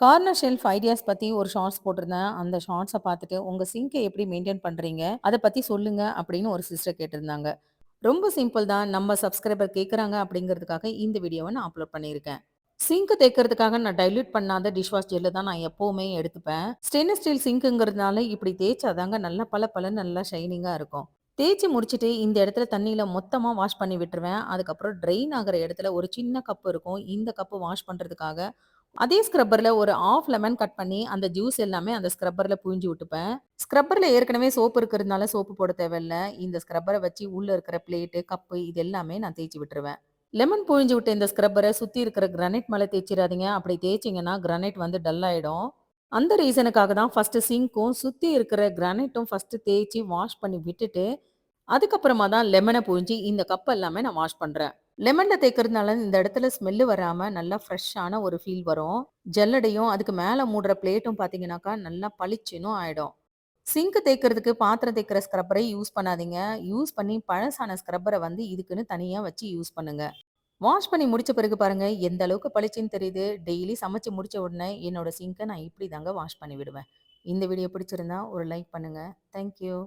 Corner shelf ideas பத்தி ஒரு shorts போட்டிருந்தேன். அந்த ஷார்ட்ஸ பார்த்துட்டு, "உங்க சிங்க்க எப்படி மெயின்டெயின் பண்றீங்க? அத பத்தி சொல்லுங்க." அப்படின்னு ஒரு சிஸ்டர் கேட்டிருந்தாங்க. ரொம்ப சிம்பிள் தான். நம்ம சப்ஸ்கிரைபர் கேட்கறாங்க அப்படிங்கிறதுக்காக இந்த வீடியோவ நான் அப்லோட் பண்ணியிருக்கேன். சிங்க் தேய்க்கிறதுக்காக நான் டைல்யூட் பண்ணாத டிஷ் வாஷ் ஜெல்ல தான் நான் எப்பவுமே எடுத்துப்பேன். ஸ்டெயின்லெஸ் ஸ்டீல் சிங்க்குங்கிறதுனால இப்படி தேய்ச்சா தாங்க நல்லா பளபளன்னு நல்லா ஷைனிங்கா இருக்கும். தேய்ச்சு முடிச்சுட்டு இந்த இடத்துல தண்ணீல மொத்தமா வாஷ் பண்ணி விட்டுருவேன். அதுக்கப்புறம் ட்ரெயின் ஆகுற இடத்துல ஒரு சின்ன கப் இருக்கும். இந்த கப்பு வாஷ் பண்றதுக்காக அதே ஸ்க்ரப்பர்ல ஒரு 1/2 லெமன் கட் பண்ணி, அந்த ஜூஸ் எல்லாமே அந்த ஸ்க்ரப்பர்ல புழிஞ்சு விட்டுப்பேன். ஸ்க்ரப்பர்ல ஏற்கனவே சோப்பு இருக்கிறதுனால சோப்பு போட தேவையில்ல. இந்த ஸ்க்ரப்பர வச்சு உள்ள இருக்கிற பிளேட்டு, கப்பு இது எல்லாமே நான் தேய்ச்சு விட்டுருவேன். லெமன் புழிஞ்சு விட்ட இந்த ஸ்க்ரப்பர சுத்தி இருக்கிற கிரானைட் மேல தேய்ச்சிராதீங்க. அப்படி தேய்ச்சீங்கன்னா கிரானைட் வந்து டல் ஆயிடும். அந்த ரீசனுக்காக தான் ஃபர்ஸ்ட்டு சிங்க்கும், சுத்தி இருக்கிற கிரானைட்டும் ஃபர்ஸ்ட்டு தேய்ச்சு வாஷ் பண்ணி விட்டுட்டு, அதுக்கப்புறமா தான் லெமன புழிஞ்சு இந்த கப் எல்லாமே நான் வாஷ் பண்றேன். லெமன்ல தேய்க்கிறதுனால இந்த இடத்துல ஸ்மெல்லு வராம நல்லா ஃப்ரெஷ்ஷான ஒரு ஃபீல் வரும். ஜல்லடையும், அதுக்கு மேல மூடுற பிளேட்டும் பார்த்தீங்கன்னாக்கா, நல்லா பளிச்சுன்னும் ஆயிடும். சிங்க் தேய்க்கிறதுக்கு பாத்திரம் தேய்க்கிற ஸ்க்ரப்பரை யூஸ் பண்ணாதீங்க. யூஸ் பண்ணி பழசான ஸ்க்ரப்பர வந்து இதுக்குன்னு தனியா வச்சு யூஸ் பண்ணுங்க. வாஷ் பண்ணி முடிச்ச பிறகு பாருங்க, எந்த அளவுக்கு பளிச்சுன்னு தெரியுது. டெய்லி சமைச்சு முடிச்ச உடனே என்னோட சிங்க நான் இப்படி தாங்க வாஷ் பண்ணி விடுவேன். இந்த வீடியோ பிடிச்சிருந்தா ஒரு லைக் பண்ணுங்க. Thank you.